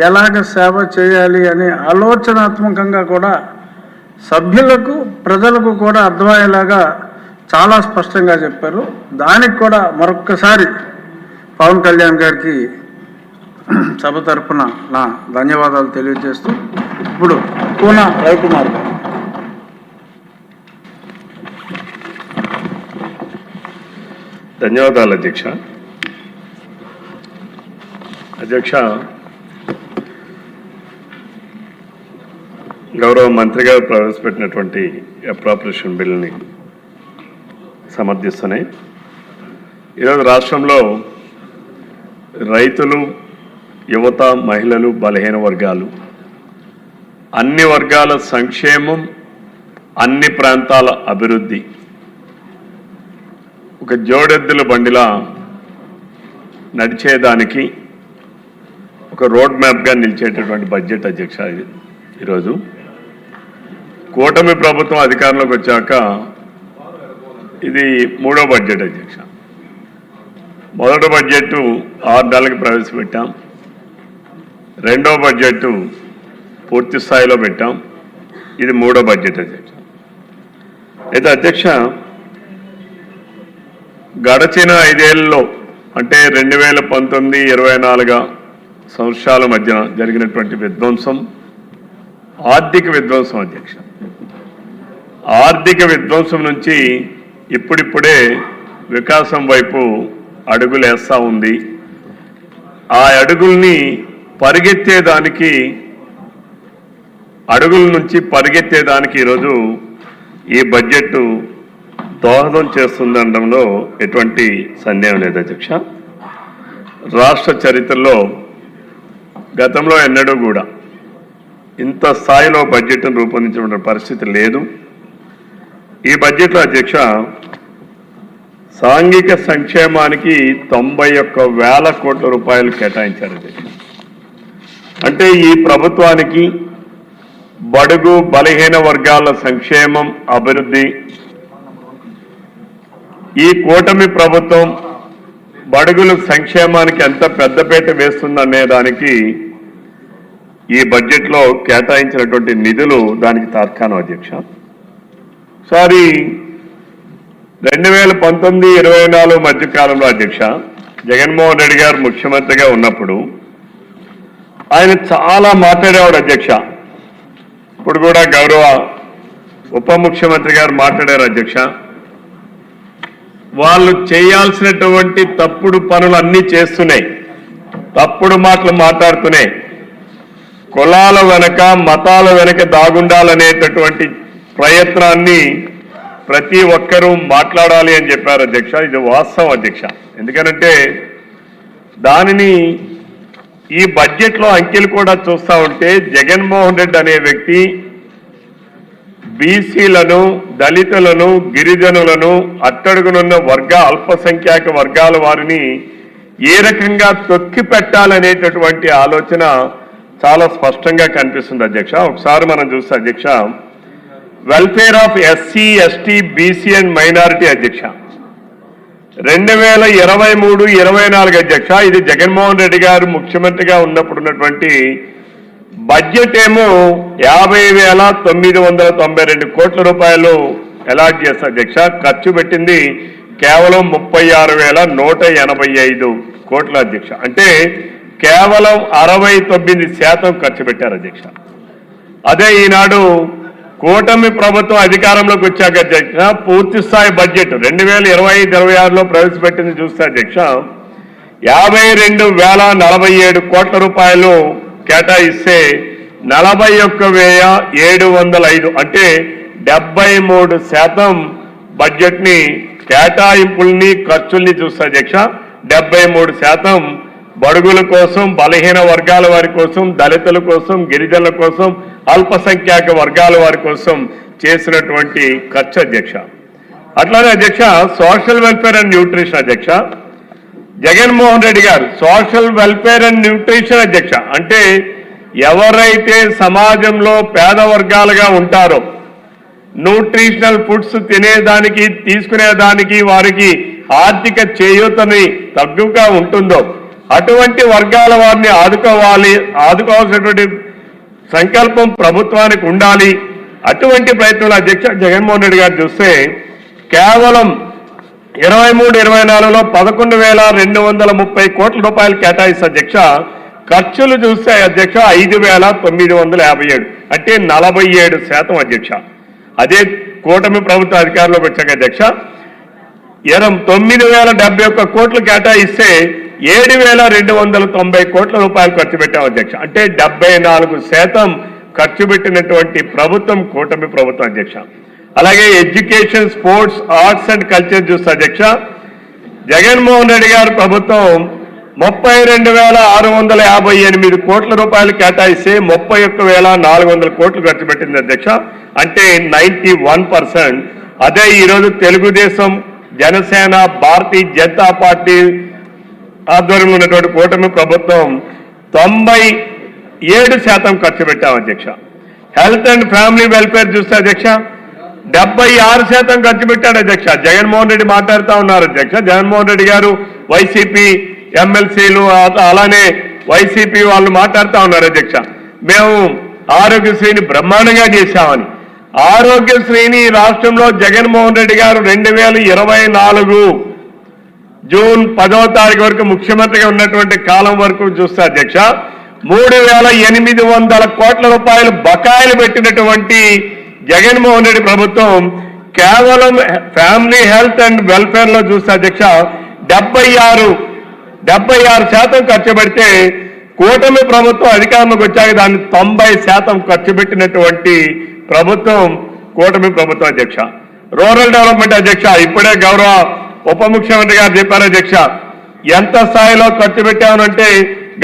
ఎలాగ సేవ చేయాలి అనే ఆలోచనాత్మకంగా కూడా సభ్యులకు ప్రజలకు కూడా అర్థమయ్యేలాగా చాలా స్పష్టంగా చెప్పారు. దానికి కూడా మరొక్కసారి పవన్ కళ్యాణ్ గారికి సభ తరఫున నా ధన్యవాదాలు తెలియజేస్తూ ఇప్పుడు కూన రవికుమార్ గారు. ధన్యవాదాలు అధ్యక్ష. గౌరవ మంత్రి గారు ప్రవేశపెట్టినటువంటి అప్రాప్రియేషన్ బిల్ని సమర్థిస్తున్నాయి. ఈరోజు రాష్ట్రంలో రైతులు, యువత, మహిళలు, బలహీన వర్గాలు అన్ని వర్గాల సంక్షేమం, అన్ని ప్రాంతాల అభివృద్ధి ఒక జోడెద్దుల బండిలా నడిచేదానికి ఒక రోడ్ మ్యాప్గా నిలిచేటటువంటి బడ్జెట్ అధ్యక్ష. ఈరోజు కూటమి ప్రభుత్వం అధికారంలోకి వచ్చాక ఇది 3వ బడ్జెట్ అధ్యక్ష. మొదటి బడ్జెట్ 6 నెలలకు ప్రవేశపెట్టాం. 2వ బడ్జెట్ పూర్తి స్థాయిలో పెట్టాం. ఇది 3వ బడ్జెట్ అధ్యక్ష. అయితే అధ్యక్ష, గడచిన 5 ఏళ్లలో అంటే 2019-24 సంవత్సరాల మధ్య జరిగినటువంటి విధ్వంసం ఆర్థిక విధ్వంసం అధ్యక్ష. ఆర్థిక విధ్వంసం నుంచి ఇప్పుడిప్పుడే వికాసం వైపు అడుగులేస్తూ ఉంది. ఆ అడుగుల్ని పరిగెత్తేదానికి ఈరోజు ఈ బడ్జెట్ దోహదం చేస్తుందనడంలో ఎటువంటి సందేహం లేదు అధ్యక్ష. రాష్ట్ర చరిత్రలో గతంలో ఎన్నడూ కూడా ఇంత స్థాయిలో బడ్జెట్ను రూపొందించిన పరిస్థితి లేదు. ఈ బడ్జెట్లో అధ్యక్ష సాంఘిక సంక్షేమానికి 91,000 కోట్ల రూపాయలు కేటాయించారు అధ్యక్ష. అంటే ఈ ప్రభుత్వానికి బడుగు బలహీన వర్గాల సంక్షేమం, అభివృద్ధి, ఈ కూటమి ప్రభుత్వం బడుగుల సంక్షేమానికి ఎంత పెద్దపీట వేస్తుందనే దానికి ఈ బడ్జెట్లో కేటాయించినటువంటి నిధులు దానికి తార్కాణం అధ్యక్ష. సారి 2019-24 మధ్యకాలంలో అధ్యక్ష జగన్మోహన్ రెడ్డి గారు ముఖ్యమంత్రిగా ఉన్నప్పుడు ఆయన చాలా మాట్లాడేవాడు అధ్యక్ష. ఇప్పుడు కూడా గౌరవ ఉప ముఖ్యమంత్రి గారు మాట్లాడారు అధ్యక్ష. వాళ్ళు చేయాల్సినటువంటి తప్పుడు పనులు అన్నీ చేస్తున్నాయి, తప్పుడు మాటలు మాట్లాడుతున్నాయి, కులాల వెనక మతాల వెనక దాగుండాలనేటటువంటి ప్రయత్నాన్ని ప్రతి ఒక్కరూ మాట్లాడాలి అని చెప్పారు అధ్యక్ష. ఇది వాస్తవం అధ్యక్ష. ఎందుకనంటే దానిని ఈ బడ్జెట్లో అంకెలు కూడా చూస్తూ ఉంటే జగన్మోహన్ రెడ్డి అనే వ్యక్తి బీసీలను, దళితులను, గిరిజనులను, అట్టడుగునున్న అల్పసంఖ్యాక వర్గాల వారిని ఏ రకంగా తొక్కి పెట్టాలనేటటువంటి ఆలోచన చాలా స్పష్టంగా కనిపిస్తుంది అధ్యక్ష. ఒకసారి మనం చూస్తే అధ్యక్ష, welfare of SC, ST, BC and minority అధ్యక్ష 2023-24 అధ్యక్ష, ఇది జగన్మోహన్ రెడ్డి గారు ముఖ్యమంత్రిగా ఉన్నప్పుడు ఉన్నటువంటి బడ్జెట్ ఏమో 50,992 కోట్ల రూపాయలు అలాట్ చేస్తారు అధ్యక్ష. ఖర్చు పెట్టింది కేవలం 36,185 కోట్ల అధ్యక్ష. అంటే కేవలం 69% ఖర్చు పెట్టారు అధ్యక్ష. అదే ఈనాడు కూటమి ప్రభుత్వం అధికారంలోకి వచ్చాక అధ్యక్ష పూర్తి స్థాయి బడ్జెట్ 2025-26లో ప్రవేశపెట్టింది చూస్తే అధ్యక్ష 52,047 కోట్ల రూపాయలు కేటాయిస్తే 41,705 అంటే 73% బడ్జెట్ని కేటాయింపుల్ని ఖర్చుల్ని చూస్తే అధ్యక్ష 73% బడుగుల కోసం, బలహీన వర్గాల వారి కోసం, దళితుల కోసం, గిరిజనుల కోసం, అల్పసంఖ్యాక వర్గాల వారి కోసం చేసినటువంటి ఖర్చు అధ్యక్ష. అట్లానే అధ్యక్ష సోషల్ వెల్ఫేర్ అండ్ న్యూట్రిషన్ అధ్యక్ష జగన్మోహన్ రెడ్డి గారు సోషల్ వెల్ఫేర్ అండ్ న్యూట్రిషన్ అధ్యక్ష అంటే ఎవరైతే సమాజంలో పేద వర్గాలుగా ఉంటారో న్యూట్రిషనల్ ఫుడ్స్ తినేదానికి, తీసుకునేదానికి వారికి ఆర్థిక చేయూతని తగ్గుగా ఉంటుందో అటువంటి వర్గాల వారిని ఆదుకోవాల్సినటువంటి సంకల్పం ప్రభుత్వానికి ఉండాలి. అటువంటి ప్రయత్నాలు అధ్యక్ష జగన్మోహన్ రెడ్డి గారు చూస్తే కేవలం 23-24లో 11,230 కోట్ల రూపాయలు కేటాయిస్తే అధ్యక్ష, ఖర్చులు చూస్తే అధ్యక్ష 5,957 అంటే 47% అధ్యక్ష. అదే కూటమి ప్రభుత్వ అధికారంలోకి వచ్చాక అధ్యక్ష 9,071 కోట్లు కేటాయిస్తే 7,290 కోట్ల రూపాయలు ఖర్చు పెట్టాం అధ్యక్ష. అంటే 74% ఖర్చు పెట్టినటువంటి ప్రభుత్వం కూటమి ప్రభుత్వం అధ్యక్ష. అలాగే education, sports, arts and culture చూస్తే అధ్యక్ష జగన్మోహన్ రెడ్డి గారి ప్రభుత్వం 32,658 కోట్ల రూపాయలు కేటాయిస్తే 31,400 కోట్లు ఖర్చు పెట్టింది అధ్యక్ష. అంటే 91%. అదే ఈరోజు తెలుగుదేశం, జనసేన, భారతీయ జనతా పార్టీ ఆధ్వర్యంలో ఉన్నటువంటి కూటమి ప్రభుత్వం 97% ఖర్చు పెట్టాం అధ్యక్ష. హెల్త్ అండ్ ఫ్యామిలీ వెల్ఫేర్ చూస్తే అధ్యక్ష 76% ఖర్చు పెట్టాడు అధ్యక్ష. జగన్మోహన్ రెడ్డి మాట్లాడుతూ ఉన్నారు అధ్యక్ష. జగన్మోహన్ రెడ్డి గారు వైసీపీ ఎమ్మెల్సీలు అలానే వైసీపీ వాళ్ళు మాట్లాడుతూ ఉన్నారు అధ్యక్ష. మేము ఆరోగ్యశ్రీని బ్రహ్మాండంగా చేశామని. ఆరోగ్యశ్రీని రాష్ట్రంలో జగన్మోహన్ రెడ్డి గారు 2024 జూన్ 10వ తారీఖు వరకు ముఖ్యమంత్రిగా ఉన్నటువంటి కాలం వరకు చూస్తే అధ్యక్ష 3,800 కోట్ల రూపాయలు బకాయిలు పెట్టినటువంటి జగన్మోహన్ రెడ్డి ప్రభుత్వం కేవలం ఫ్యామిలీ హెల్త్ అండ్ వెల్ఫేర్ లో చూస్తే అధ్యక్ష 76% ఖర్చు పెడితే కూటమి ప్రభుత్వం అధికారంలోకి వచ్చాక దాన్ని 90% ఖర్చు పెట్టినటువంటి ప్రభుత్వం కూటమి ప్రభుత్వం అధ్యక్ష. రూరల్ డెవలప్మెంట్ అధ్యక్ష ఇప్పుడే గౌరవ ఉప ముఖ్యమంత్రి గారు చెప్పారు అధ్యక్ష. ఎంత స్థాయిలో ఖర్చు పెట్టామనంటే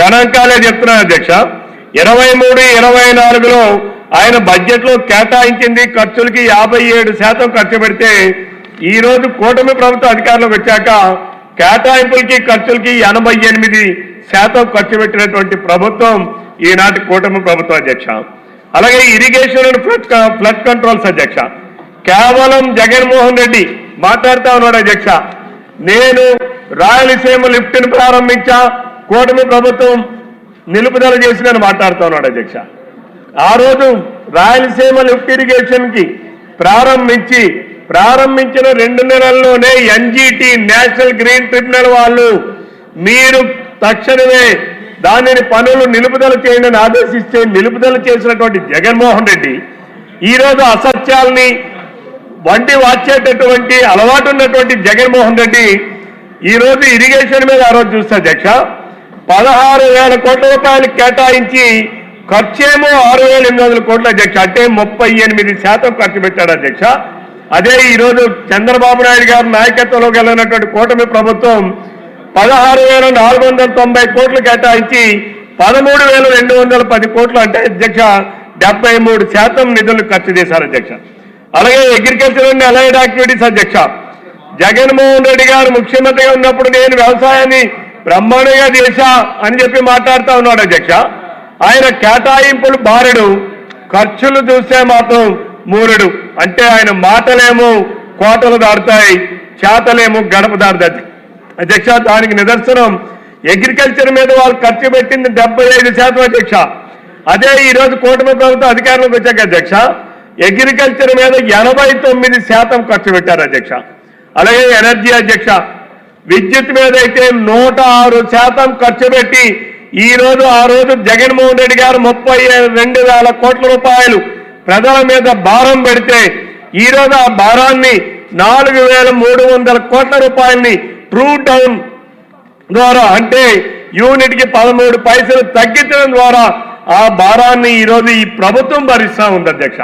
గణాంకాలే చెప్తున్నారు అధ్యక్ష. 23-24లో ఆయన బడ్జెట్ లో కేటాయించింది ఖర్చులకి 57% ఖర్చు పెడితే ఈ రోజు కూటమి ప్రభుత్వం అధికారంలోకి వచ్చాక కేటాయింపులకి ఖర్చులకి 88% ఖర్చు పెట్టినటువంటి ప్రభుత్వం ఈనాటి కూటమి ప్రభుత్వం అధ్యక్ష. అలాగే ఇరిగేషన్ అండ్ ఫ్లడ్ కంట్రోల్స్ అధ్యక్ష కేవలం జగన్మోహన్ రెడ్డి మాట్లాడుతూ ఉన్నాడు అధ్యక్ష. నేను రాయలసీమ లిఫ్ట్ని ప్రారంభించా, కూటమి ప్రభుత్వం నిలుపుదల చేసిందని మాట్లాడుతూ ఉన్నాడు అధ్యక్ష. ఆ రోజు రాయలసీమ లిఫ్ట్ ఇరిగేషన్ కి ప్రారంభించిన 2 నెలల్లోనే ఎన్జీటీ నేషనల్ గ్రీన్ ట్రిబ్యునల్ వాళ్ళు మీరు తక్షణమే దానిని పనులు నిలుపుదల చేయండి ఆదేశిస్తే నిలుపుదల చేసినటువంటి జగన్మోహన్ రెడ్డి ఈరోజు అసత్యాల్ని వంటి వాచేటటువంటి అలవాటు ఉన్నటువంటి జగన్మోహన్ రెడ్డి ఈరోజు ఇరిగేషన్ మీద ఆ రోజు చూస్తే అధ్యక్ష 16,000 కోట్ల రూపాయలు కేటాయించి ఖర్చేమో 6,800 కోట్ల అధ్యక్ష. అంటే 38% ఖర్చు పెట్టాడు అధ్యక్ష. అదే ఈరోజు చంద్రబాబు నాయుడు గారి నాయకత్వంలోకి వెళ్ళినటువంటి కూటమి ప్రభుత్వం 16,490 కోట్లు కేటాయించి 13,210 కోట్లు అంటే అధ్యక్ష 73% నిధులు ఖర్చు చేశారు అధ్యక్ష. అలాగే అగ్రికల్చర్ అండ్ అలైడ్ యాక్టివిటీస్ అధ్యక్ష జగన్మోహన్ రెడ్డి గారు ముఖ్యమంత్రిగా ఉన్నప్పుడు నేను వ్యవసాయాన్ని బ్రహ్మాండంగా చేశా అని చెప్పి మాట్లాడుతూ ఉన్నాడు అధ్యక్ష. ఆయన కేటాయింపులు బారెడు, ఖర్చులు చూస్తే మాత్రం మూరెడు. అంటే ఆయన మాటలేమో కోటలు దాటుతాయి, చేతలేమో గడప దాటుతాయి అధ్యక్ష. దానికి నిదర్శనం అగ్రికల్చర్ మీద వాళ్ళు ఖర్చు పెట్టింది 75% అధ్యక్ష. అదే ఈరోజు కూటమి ప్రభుత్వం అధికారంలోకి వచ్చాక అధ్యక్ష అగ్రికల్చర్ మీద 89% ఖర్చు పెట్టారు అధ్యక్ష. అలాగే ఎనర్జీ అధ్యక్ష విద్యుత్ మీద అయితే 106% ఖర్చు పెట్టి ఆ రోజు జగన్మోహన్ రెడ్డి గారు 32,000 కోట్ల రూపాయలు ప్రజల మీద భారం పెడితే ఈ రోజు ఆ భారాన్ని 4,300 కోట్ల రూపాయలని ట్రూ డౌన్ ద్వారా అంటే యూనిట్ కి 13 పైసలు తగ్గించడం ద్వారా ఆ భారాన్ని ఈరోజు ఈ ప్రభుత్వం భరిస్తా ఉంది అధ్యక్ష.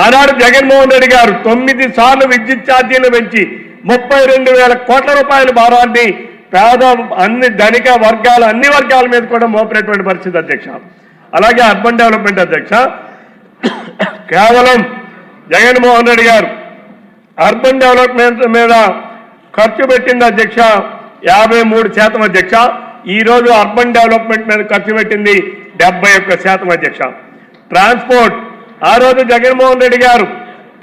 ఆనాడు జగన్మోహన్ రెడ్డి గారు 9 సార్లు విద్యుత్ ఛార్జీలు పెంచి 32,000 కోట్ల రూపాయల భారాన్ని పేద ధనిక వర్గాలు అన్ని వర్గాల మీద కూడా మోపినటువంటి పరిస్థితి అధ్యక్ష. అలాగే అర్బన్ డెవలప్మెంట్ అధ్యక్ష కేవలం జగన్మోహన్ రెడ్డి గారు అర్బన్ డెవలప్మెంట్ మీద ఖర్చు పెట్టింది అధ్యక్ష 53% అధ్యక్ష. ఈ రోజు అర్బన్ డెవలప్మెంట్ మీద ఖర్చు పెట్టింది 71% అధ్యక్ష. ట్రాన్స్పోర్ట్ ఆ రోజు జగన్మోహన్ రెడ్డి గారు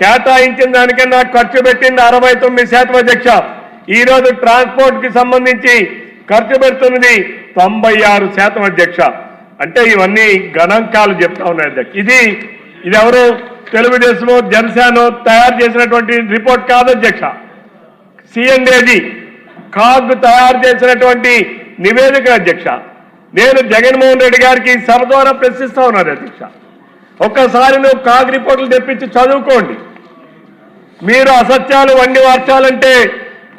కేటాయించిన దానికన్నా ఖర్చు పెట్టింది 69% అధ్యక్ష. ఈ రోజు ట్రాన్స్పోర్ట్ కి సంబంధించి ఖర్చు పెడుతున్నది 96% అధ్యక్ష. అంటే ఇవన్నీ గణాంకాలు చెప్తా ఉన్నాయి అధ్యక్ష. ఇది ఎవరు తెలుగుదేశమో జనసేన తయారు చేసినటువంటి రిపోర్ట్ కాదు అధ్యక్ష. సిఎండేజీ కాగ్ తయారు చేసినటువంటి నివేదిక అధ్యక్ష. నేను జగన్మోహన్ రెడ్డి గారికి సభ ద్వారా ప్రశ్నిస్తా ఉన్నాను అధ్యక్ష. ఒక్కసారి నువ్వు కాగ్ రిపోర్టులు తెప్పించి చదువుకోండి. మీరు అసత్యాలు వండి వార్చాలంటే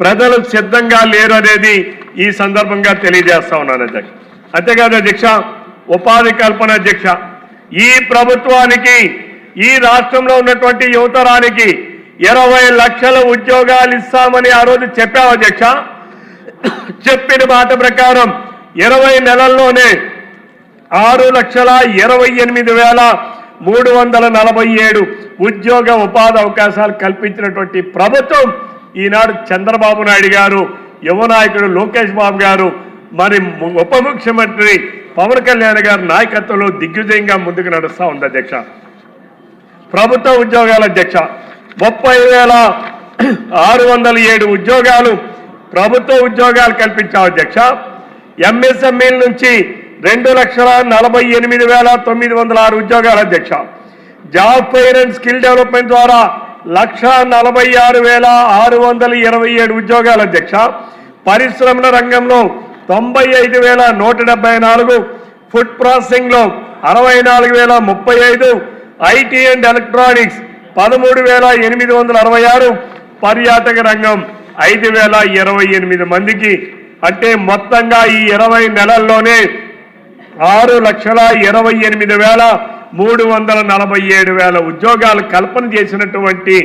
ప్రజలు సిద్ధంగా లేరు అనేది ఈ సందర్భంగా తెలియజేస్తా ఉన్నాను అధ్యక్ష. అంతేకాదు అధ్యక్ష, ఉపాధి కల్పన అధ్యక్ష, ఈ ప్రభుత్వానికి ఈ రాష్ట్రంలో ఉన్నటువంటి యువతరానికి 20 లక్షల ఉద్యోగాలు ఇస్తామని ఆ రోజు చెప్పావు అధ్యక్ష. చెప్పిన మాట ప్రకారం 20 నెలల్లోనే 6,28,347 ఉద్యోగ ఉపాధి అవకాశాలు కల్పించినటువంటి ప్రభుత్వం ఈనాడు చంద్రబాబు నాయుడు గారు, యువ నాయకుడు లోకేష్ బాబు గారు, మరి ఉప ముఖ్యమంత్రి పవన్ కళ్యాణ్ గారి నాయకత్వంలో దిగ్విజయంగా ముందుకు నడుస్తూ ఉంది అధ్యక్ష. ప్రభుత్వ ఉద్యోగాల అధ్యక్ష 30,607 ఉద్యోగాలు ప్రభుత్వ ఉద్యోగాలు కల్పించావు అధ్యక్ష. ఎంఎస్ఎంఈల నుంచి 2,48,906 ఉద్యోగాలు అధ్యక్ష. Job fair and skill development ద్వారా 1,46,627 ఉద్యోగాలు అధ్యక్ష. పరిశ్రమల రంగంలో 95,174, ఫుడ్ ప్రాసెసింగ్ లో 64,035, ఐటీ అండ్ ఎలక్ట్రానిక్స్ 13,866, పర్యాటక రంగం 5,028 మందికి. అంటే మొత్తంగా ఈ 20 నెలల్లోనే 6,28,347 ఉద్యోగాలు కల్పన చేసినటువంటి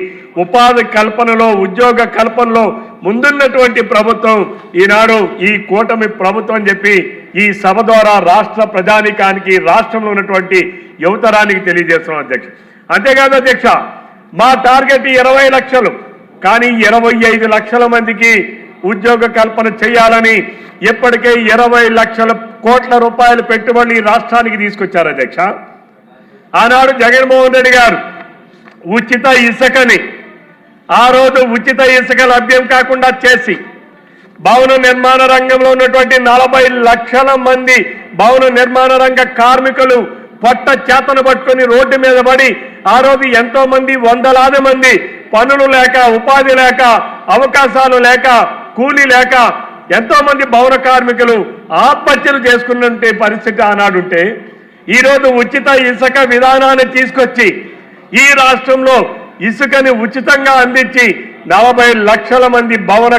ఉపాధి కల్పనలో, ఉద్యోగ కల్పనలో ముందున్నటువంటి ప్రభుత్వం ఈనాడు ఈ కూటమి ప్రభుత్వం అని చెప్పి ఈ సభ ద్వారా రాష్ట్ర ప్రజానీకానికి, రాష్ట్రంలో ఉన్నటువంటి యువతరానికి తెలియజేస్తున్నాం అధ్యక్ష. అంతేకాదు అధ్యక్ష, మా టార్గెట్ 20 లక్షలు, కానీ 25 లక్షల మందికి ఉద్యోగ కల్పన చేయాలని ఇప్పటికే 20 లక్షల కోట్ల రూపాయలు పెట్టుబడులు ఈ రాష్ట్రానికి తీసుకొచ్చారు అధ్యక్ష. ఆనాడు జగన్మోహన్ రెడ్డి గారు ఉచిత ఇసుకని ఆ రోజు ఉచిత ఇసుక లభ్యం కాకుండా చేసి భవన నిర్మాణ రంగంలో ఉన్నటువంటి 40 లక్షల మంది భవన నిర్మాణ రంగ కార్మికులు పొట్ట చేతను పట్టుకొని రోడ్డు మీద పడి ఆ రోజు ఎంతో మంది, వందలాది మంది పనులు లేక, ఉపాధి లేక, అవకాశాలు లేక, కూలీ లేక ఎంతో మంది భవన కార్మికులు ఆత్మహత్యలు చేసుకున్నట్టే పరిస్థితి ఆనాడుంటే, ఈరోజు ఉచిత ఇసుక విధానాన్ని తీసుకొచ్చి ఈ రాష్ట్రంలో ఇసుకని ఉచితంగా అందించి 40 లక్షల మంది భవన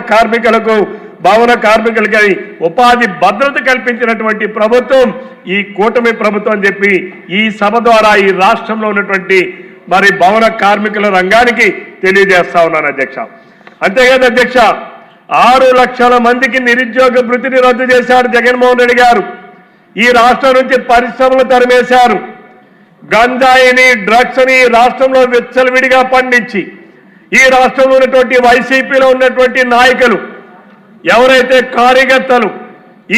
కార్మికులకి ఉపాధి భద్రత కల్పించినటువంటి ప్రభుత్వం ఈ కూటమి ప్రభుత్వం అని చెప్పి ఈ సభ ద్వారా ఈ రాష్ట్రంలో ఉన్నటువంటి మరి భవన కార్మికుల రంగానికి తెలియజేస్తా ఉన్నాను అధ్యక్ష. అంతేకాదు అధ్యక్ష, 6 లక్షల మందికి నిరుద్యోగ భృతిని రద్దు చేశారు జగన్మోహన్ రెడ్డి గారు. ఈ రాష్ట్రం నుంచి పరిశ్రమలు తరిమేశారు. గంజాయిని, డ్రగ్స్ ని రాష్ట్రంలో విచ్చలవిడిగా పండించి ఈ రాష్ట్రంలో ఉన్నటువంటి వైసీపీలో ఉన్నటువంటి నాయకులు ఎవరైతే కార్యకర్తలు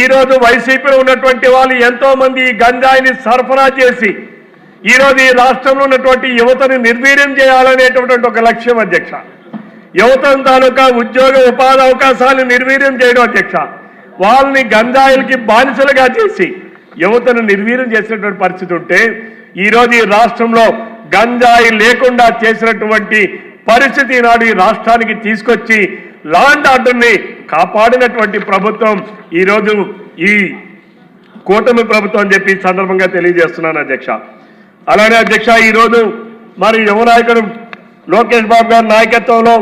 ఈరోజు వైసీపీలో ఉన్నటువంటి వాళ్ళు ఎంతో మంది ఈ గంజాయిని సరఫరా చేసి ఈరోజు ఈ రాష్ట్రంలో ఉన్నటువంటి యువతని నిర్వీర్యం చేయాలనేటటువంటి ఒక లక్ష్యం అధ్యక్ష. యువత తాలూకా ఉద్యోగ ఉపాధి అవకాశాలను నిర్వీర్యం చేయడం అధ్యక్ష. వాళ్ళని గంజాయిలకి బానిసలుగా చేసి యువతను నిర్వీర్యం చేసినటువంటి పరిస్థితి ఉంటే ఈరోజు ఈ రాష్ట్రంలో గంజాయి లేకుండా చేసినటువంటి పరిస్థితి నాడు ఈ రాష్ట్రానికి తీసుకొచ్చి లా అండ్ ఆర్డర్ని కాపాడినటువంటి ప్రభుత్వం ఈరోజు ఈ కూటమి ప్రభుత్వం అని చెప్పి సందర్భంగా తెలియజేస్తున్నాను అధ్యక్ష. అలానే అధ్యక్ష, ఈరోజు మరి యువ నాయకుడు లోకేష్ బాబు గారి నాయకత్వంలో,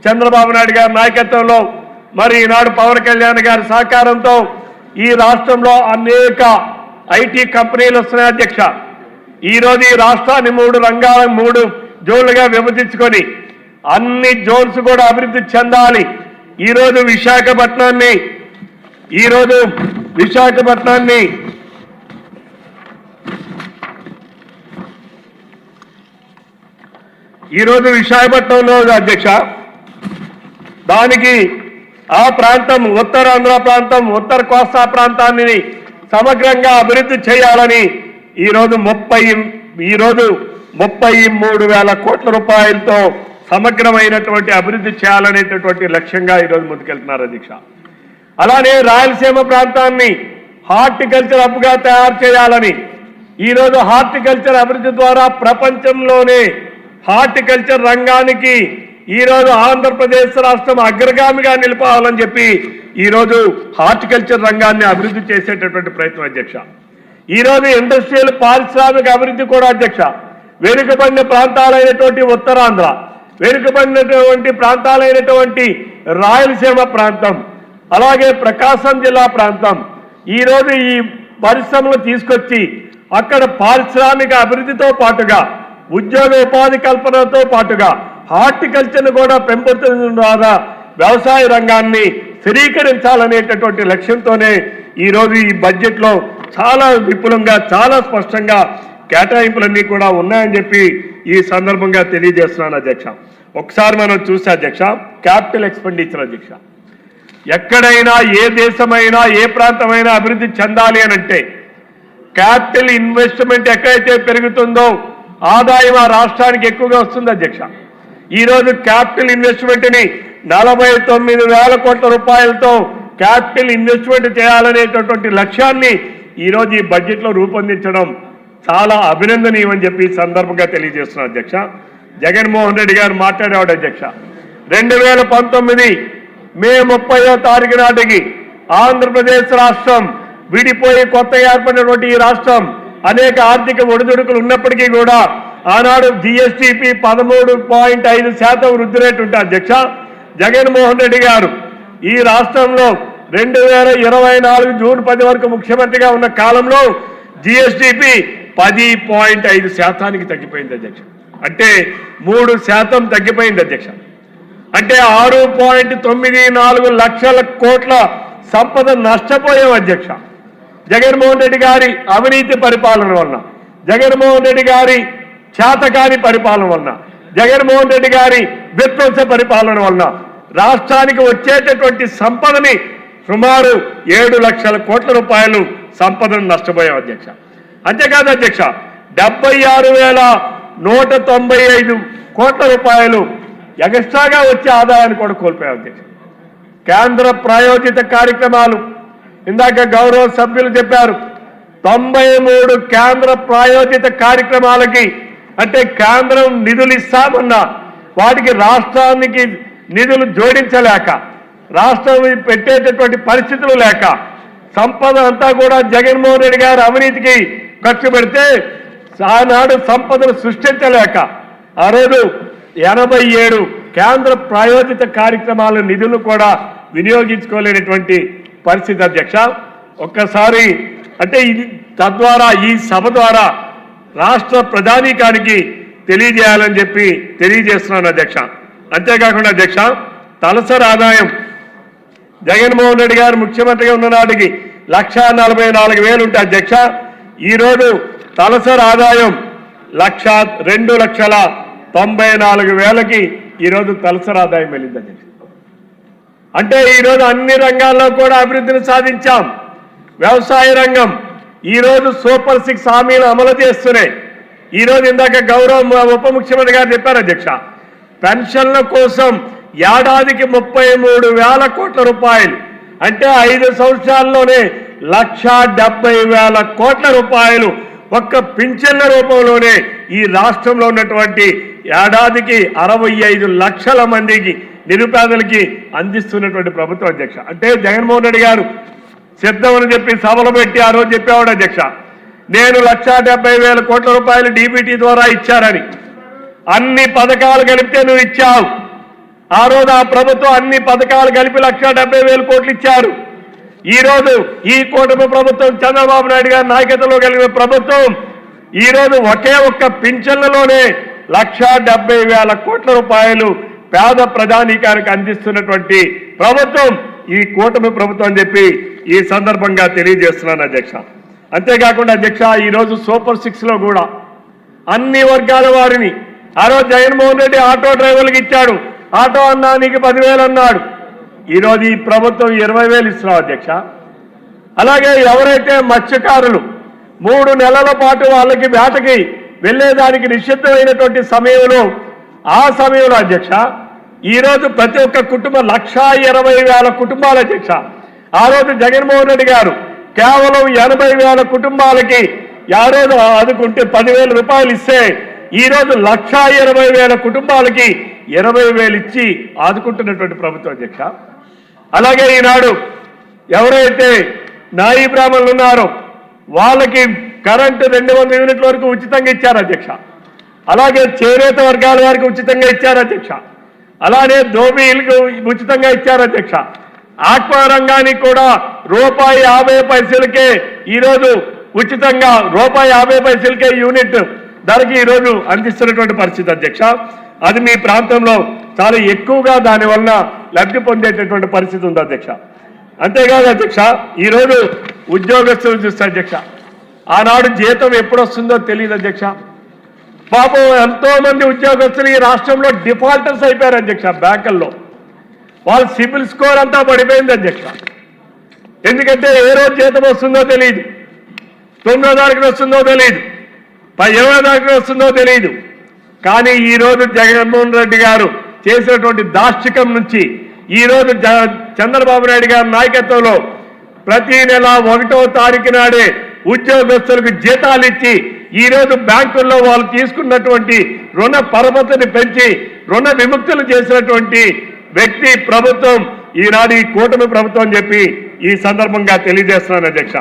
చంద్రబాబు నాయుడు గారి నాయకత్వంలో, మరి ఈనాడు పవన్ కళ్యాణ్ గారి సహకారంతో ఈ రాష్ట్రంలో అనేక ఐటీ కంపెనీలు వస్తున్నాయి అధ్యక్ష. ఈరోజు ఈ రాష్ట్రాన్ని 3 జోన్లుగా విభజించుకొని అన్ని జోన్స్ కూడా అభివృద్ధి చెందాలి. ఈరోజు విశాఖపట్నాన్ని విశాఖపట్నంలో అధ్యక్ష, దానికి ఆ ప్రాంతం, ఉత్తరాంధ్ర ప్రాంతం, ఉత్తర కోస్తా ప్రాంతాన్ని సమగ్రంగా అభివృద్ధి చేయాలని ఈరోజు 33,000 కోట్ల రూపాయలతో సమగ్రమైనటువంటి అభివృద్ధి చేయాలనేటటువంటి లక్ష్యంగా ఈరోజు ముందుకెళ్తున్నారు అధ్యక్ష. అలానే రాయలసీమ ప్రాంతాన్ని హార్టికల్చర్ హబ్గా తయారు చేయాలని ఈరోజు హార్టికల్చర్ అభివృద్ధి ద్వారా ప్రపంచంలోనే హార్టికల్చర్ రంగానికి ఈరోజు ఆంధ్రప్రదేశ్ రాష్ట్రం అగ్రగామిగా నిలపాలని చెప్పి ఈరోజు హార్టికల్చర్ రంగాన్ని అభివృద్ధి చేసేటటువంటి ప్రయత్నం అధ్యక్ష. ఈరోజు ఇండస్ట్రియల్ పారిశ్రామిక అభివృద్ధి కూడా అధ్యక్ష వెనుకబడిన ప్రాంతాలైనటువంటి ఉత్తరాంధ్ర, వెనుకబడినటువంటి ప్రాంతాలైనటువంటి రాయలసీమ ప్రాంతం, అలాగే ప్రకాశం జిల్లా ప్రాంతం ఈరోజు ఈ పరిశ్రమలు తీసుకొచ్చి అక్కడ పారిశ్రామిక అభివృద్ధితో పాటుగా ఉద్యోగ ఉపాధి కల్పనతో పాటుగా హార్టికల్చర్ను కూడా పెంపొందించడం ద్వారా వ్యవసాయ రంగాన్ని స్థిరీకరించాలనేటటువంటి లక్ష్యంతోనే ఈరోజు ఈ బడ్జెట్లో చాలా విపులంగా చాలా స్పష్టంగా కేటాయింపులన్నీ కూడా ఉన్నాయని చెప్పి ఈ సందర్భంగా తెలియజేస్తున్నాను అధ్యక్ష. ఒకసారి మనం చూసే అధ్యక్ష క్యాపిటల్ ఎక్స్పెండిచర్ అధ్యక్ష, ఎక్కడైనా ఏ దేశమైనా ఏ ప్రాంతమైనా అభివృద్ధి చెందాలి అని అంటే క్యాపిటల్ ఇన్వెస్ట్మెంట్ ఎక్కడైతే పెరుగుతుందో ఆదాయం ఆ రాష్ట్రానికి ఎక్కువగా వస్తుంది అధ్యక్ష. ఈరోజు క్యాపిటల్ ఇన్వెస్ట్మెంట్ని 49,000 కోట్ల రూపాయలతో క్యాపిటల్ ఇన్వెస్ట్మెంట్ చేయాలనేటటువంటి లక్ష్యాన్ని ఈరోజు ఈ బడ్జెట్లో రూపొందించడం చాలా అభినందనీయమని చెప్పి ఈ సందర్భంగా తెలియజేస్తున్నాను అధ్యక్ష. జగన్మోహన్ రెడ్డి గారు మాట్లాడేవాడు అధ్యక్ష 2019 మే 30వ తారీఖు నాటికి ఆంధ్రప్రదేశ్ రాష్ట్రం విడిపోయి కొత్తగా ఏర్పడినటువంటి ఈ రాష్ట్రం అనేక ఆర్థిక ఒడిదుడుకులు ఉన్నప్పటికీ కూడా ఆనాడు జిఎస్టిపి 13.5% వృద్ధి రేటు ఉంటే అధ్యక్ష జగన్మోహన్ రెడ్డి గారు ఈ రాష్ట్రంలో 2024 జూన్ 10 వరకు ముఖ్యమంత్రిగా ఉన్న కాలంలో జిఎస్టిపి 10.5% తగ్గిపోయింది అధ్యక్ష. అంటే 3% తగ్గిపోయింది అధ్యక్ష. అంటే 6.94 లక్షల కోట్ల సంపద నష్టపోయాం అధ్యక్ష. జగన్మోహన్ రెడ్డి గారి అవినీతి పరిపాలన వలన, జగన్మోహన్ రెడ్డి గారి చేతకాని పరిపాలన వలన, జగన్మోహన్ రెడ్డి గారి విధ్వంస పరిపాలన వలన రాష్ట్రానికి వచ్చేటటువంటి సంపదని సుమారు 7 లక్షల కోట్ల రూపాయలు సంపదను నష్టపోయాం అధ్యక్ష. అంతేకాదు అధ్యక్ష 76,195 కోట్ల రూపాయలు ఎక్స్ట్రాగా వచ్చే ఆదాయాన్ని కూడా కోల్పోయాం అధ్యక్ష. కేంద్ర ప్రాయోజిత కార్యక్రమాలు ఇందాక గౌరవ సభ్యులు చెప్పారు 93 కేంద్ర ప్రాయోజిత కార్యక్రమాలకి అంటే కేంద్రం నిధులు ఇస్తామన్నా వాటికి రాష్ట్రానికి నిధులు జోడించలేక రాష్ట్రం పెట్టేటటువంటి పరిస్థితులు లేక సంపద అంతా కూడా జగన్మోహన్ రెడ్డి గారు అవినీతికి ఖర్చు పెడితే ఆనాడు సంపదను సృష్టించలేక ఆ రోజు 87 కేంద్ర ప్రాయోజిత కార్యక్రమాల నిధులు కూడా వినియోగించుకోలేనటువంటి పరిస్థితి అధ్యక్ష. ఒక్కసారి అంటే ఇది తద్వారా ఈ సభ ద్వారా రాష్ట్ర ప్రధానికానికి తెలియజేయాలని చెప్పి తెలియజేస్తున్నాను అధ్యక్ష. అంతేకాకుండా అధ్యక్ష తలసరి ఆదాయం జగన్మోహన్ రెడ్డి గారు ముఖ్యమంత్రిగా ఉన్న నాటికి 1,44,000 ఉంటే అధ్యక్ష ఈరోజు తలసరి ఆదాయం 2,94,000కి ఈరోజు తలసరి ఆదాయం వెళ్ళింది అధ్యక్ష. అంటే ఈరోజు అన్ని రంగాల్లో కూడా అభివృద్ధిని సాధించాం. వ్యవసాయ రంగం ఈరోజు సూపర్ 6 హామీలు అమలు చేస్తున్నాయి. ఈరోజు ఇందాక గౌరవ ఉప ముఖ్యమంత్రి గారు చెప్పారు అధ్యక్ష పెన్షన్ల కోసం ఏడాదికి 33,000 కోట్ల రూపాయలు అంటే 5 సంవత్సరాల్లోనే 1,70,000 కోట్ల రూపాయలు ఒక్క పింఛన్ల రూపంలోనే ఈ రాష్ట్రంలో ఉన్నటువంటి ఏడాదికి 65 లక్షల మందికి నిరుపేదలకి అందిస్తున్నటువంటి ప్రభుత్వం అధ్యక్ష. అంటే జగన్మోహన్ రెడ్డి గారు సిద్ధమని చెప్పి సభలు పెట్టి ఆ రోజు చెప్పేవాడు అధ్యక్ష నేను 1,70,000 కోట్ల రూపాయలు డీబీటీ ద్వారా ఇచ్చారని. అన్ని పథకాలు కలిపితే నువ్వు ఇచ్చావు. ఆ రోజు ఆ ప్రభుత్వం అన్ని పథకాలు కలిపి 1,70,000 కోట్లు ఇచ్చారు. ఈరోజు ఈ కూటమి ప్రభుత్వం చంద్రబాబు నాయుడు గారి నాయకత్వంలో కలిగిన ప్రభుత్వం ఈరోజు ఒకే ఒక్క పింఛన్లలోనే 1,70,000 కోట్ల రూపాయలు పేద ప్రజానీకానికి అందిస్తున్నటువంటి ప్రభుత్వం ఈ కూటమి ప్రభుత్వం అని చెప్పి ఈ సందర్భంగా తెలియజేస్తున్నాను అధ్యక్ష. అంతేకాకుండా అధ్యక్ష ఈరోజు సూపర్ 6లో కూడా అన్ని వర్గాల వారిని ఆ రోజు జగన్మోహన్ రెడ్డి ఆటో డ్రైవర్లకు ఇచ్చాడు. ఆటో అన్నా నీకు 10,000 అన్నాడు. ఈరోజు ఈ ప్రభుత్వం 20,000 ఇస్తున్నాం అధ్యక్ష. అలాగే ఎవరైతే మత్స్యకారులు 3 నెలల పాటు వాళ్ళకి వేటకి వెళ్ళేదానికి నిషిద్ధమైనటువంటి సమయంలో ఆ సమయంలో అధ్యక్ష ఈరోజు ప్రతి ఒక్క కుటుంబం 1,20,000 కుటుంబాలు అధ్యక్ష ఆ రోజు జగన్మోహన్ రెడ్డి గారు కేవలం 80,000 కుటుంబాలకి రోజు ఆదుకుంటే 10,000 రూపాయలు ఇస్తే ఈ రోజు 1,20,000 కుటుంబాలకి 20,000 ఇచ్చి ఆదుకుంటున్నటువంటి ప్రభుత్వం అధ్యక్ష. అలాగే ఈనాడు ఎవరైతే నాయి బ్రాహ్మణులు ఉన్నారో వాళ్ళకి కరెంటు 200 యూనిట్ల వరకు ఉచితంగా ఇచ్చారు అధ్యక్ష. అలాగే చేనేత వర్గాల వారికి ఉచితంగా ఇచ్చారు అధ్యక్ష. అలానే దోబీలకు ఉచితంగా ఇచ్చారు అధ్యక్ష. ఆక్వా రంగానికి కూడా ₹50 ఈరోజు ఉచితంగా ₹50 యూనిట్ ధరకి ఈరోజు అందిస్తున్నటువంటి పరిస్థితి అధ్యక్ష. అది మీ ప్రాంతంలో చాలా ఎక్కువగా దానివల్ల లబ్ధి పొందేటటువంటి పరిస్థితి ఉంది అధ్యక్ష. అంతేకాదు అధ్యక్ష, ఈరోజు ఉద్యోగస్తులు చూస్తే అధ్యక్ష, ఆనాడు జీతం ఎప్పుడు వస్తుందో తెలియదు అధ్యక్ష. పాపం ఎంతో మంది ఉద్యోగస్తులు ఈ రాష్ట్రంలో డిఫాల్టర్స్ అయిపోయారు అధ్యక్ష. బ్యాంకుల్లో వాళ్ళ సిబిల్ స్కోర్ అంతా పడిపోయింది అధ్యక్ష. ఎందుకంటే ఏ రోజు జీతం వస్తుందో తెలియదు, 9వ తారీఖున వస్తుందో తెలియదు, 20వ తారీఖున వస్తుందో తెలియదు. కానీ ఈరోజు జగన్మోహన్ రెడ్డి గారు చేసినటువంటి దాష్టికం నుంచి ఈరోజు చంద్రబాబు నాయుడు గారి నాయకత్వంలో ప్రతి నెల 1వ తారీఖు నాడే ఉద్యోగస్తులకు జీతాలు ఇచ్చి ఈరోజు బ్యాంకుల్లో వాళ్ళు తీసుకున్నటువంటి రుణ పరపతిని పెంచి రుణ విముక్తులు చేసినటువంటి వ్యక్తి ప్రభుత్వం ఈనాడు ఈ కూటమి ప్రభుత్వం అని చెప్పి ఈ సందర్భంగా తెలియజేస్తున్నాను అధ్యక్ష.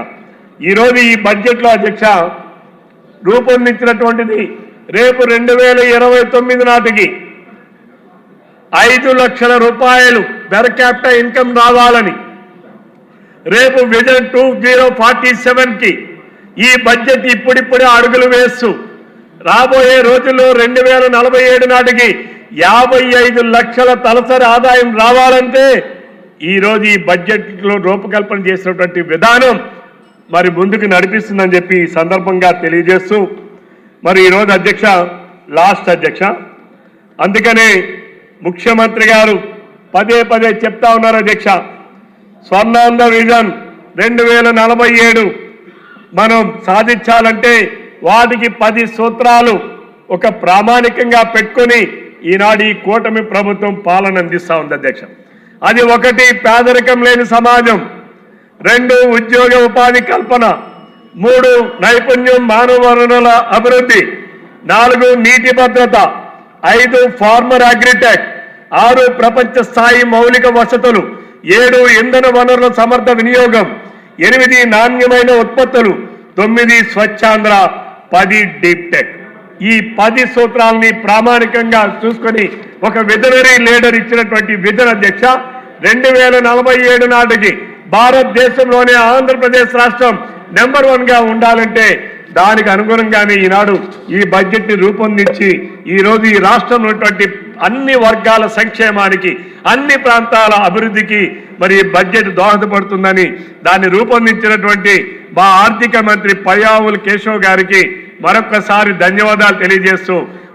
ఈరోజు ఈ బడ్జెట్లో అధ్యక్ష రూపొందించినటువంటిది రేపు 2029 నాటికి 5 లక్షల రూపాయలు పెర్ క్యాపిటా ఇన్కమ్ రావాలని, రేపు విజన్ 2047కి ఈ బడ్జెట్ ఇప్పుడిప్పుడే అడుగులు వేస్తూ రాబోయే రోజుల్లో 2047 నాటికి 55 లక్షల తలసరి ఆదాయం రావాలంటే ఈరోజు ఈ బడ్జెట్లో రూపకల్పన చేసినటువంటి విధానం మరి ముందుకు నడిపిస్తుందని చెప్పి ఈ సందర్భంగా తెలియజేస్తూ మరి ఈరోజు అధ్యక్ష లాస్ట్ అధ్యక్ష, అందుకనే ముఖ్యమంత్రి గారు పదే పదే చెప్తా ఉన్నారు అధ్యక్ష, స్వర్ణాంధ్ర విజన్ 2047 మనం సాధించాలంటే వాటికి 10 సూత్రాలు ఒక ప్రామాణికంగా పెట్టుకొని ఈనాడు ఈ కూటమి ప్రభుత్వం పాలన అందిస్తూ ఉంది అధ్యక్ష. అది 1 పేదరికం లేని సమాజం, 2 ఉద్యోగ ఉపాధి కల్పన, 3 నైపుణ్యం మానవ వనరుల అభివృద్ధి, 4 నీటి భద్రత, 5 ఫార్మర్ అగ్రిటెక్, 6 ప్రపంచ స్థాయి మౌలిక వసతులు, 7 ఇంధన వనరుల సమర్థ వినియోగం, 8 నాణ్యమైన ఉత్పత్తులు, 9 స్వచ్ఛాంధ్ర, 10 డీప్ టెక్. ఈ 10 సూత్రాలని ప్రామాణికంగా చూసుకొని ఒక విజనరీ లీడర్ ఇచ్చినటువంటి విజన్ అధ్యక్ష 2047 నాటికి భారతదేశంలోనే ఆంధ్రప్రదేశ్ రాష్ట్రం నెంబర్ 1గా ఉండాలంటే దానికి అనుగుణంగానే ఈనాడు ఈ బడ్జెట్ ని రూపొందించి ఈరోజు ఈ రాష్ట్రంలో ఉన్నటువంటి అన్ని వర్గాల సంక్షేమానికి, అన్ని ప్రాంతాల అభివృద్ధికి మరి బడ్జెట్ దోహదపడుతుందని దాన్ని రూపొందించినటువంటి మా ఆర్థిక మంత్రి పయ్యావుల కేశవ్ గారికి మరొకసారి ధన్యవాదాలు తెలియజేస్తూ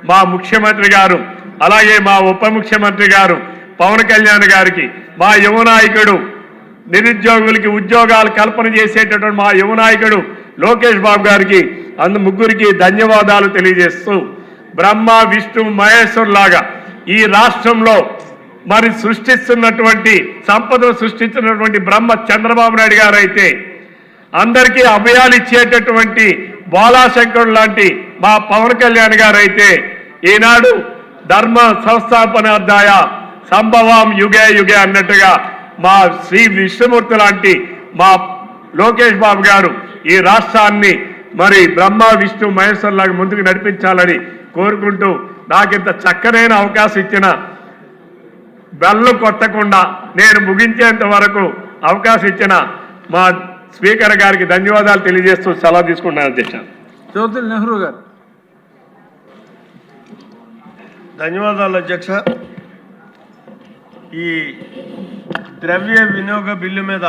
మా ముఖ్యమంత్రి గారు అలాగే మా ఉప ముఖ్యమంత్రి గారు పవన్ కళ్యాణ్ గారికి, మా యువ నాయకుడు నిరుద్యోగులకి ఉద్యోగాలు కల్పన చేసేటటువంటి మా యువ నాయకుడు లోకేష్ బాబు గారికి ముగ్గురికి ధన్యవాదాలు తెలియజేస్తూ బ్రహ్మ విష్ణు మహేశ్వర్ లాగా ఈ రాష్ట్రంలో మరి సృష్టిస్తున్నటువంటి సంపదను సృష్టిస్తున్నటువంటి బ్రహ్మ చంద్రబాబు నాయుడు గారు అయితే అందరికీ అభయాలు ఇచ్చేటటువంటి బాలాశంకరుడు లాంటి మా పవన్ కళ్యాణ్ గారు అయితే ఈనాడు ధర్మ సంస్థాపనార్థాయ సంభవం యుగే యుగే అన్నట్టుగా మా శ్రీ విష్ణుమూర్తి లాంటి మా లోకేష్ బాబు గారు ఈ రాష్ట్రాన్ని మరి బ్రహ్మ విష్ణు మహేశ్వర్ లాగా ముందుకు నడిపించాలని కోరుకుంటూ నాకింత చక్కనైన అవకాశం ఇచ్చిన బెల్లు కొట్టకుండా నేను ముగించేంత వరకు అవకాశం ఇచ్చిన మా స్పీకర్ గారికి ధన్యవాదాలు తెలియజేస్తూ సెలవు తీసుకుంటున్నాను అధ్యక్ష. జ్యోతి నెహ్రూ గారు. ధన్యవాదాలు అధ్యక్ష. ఈ ద్రవ్య వినియోగ బిల్లు మీద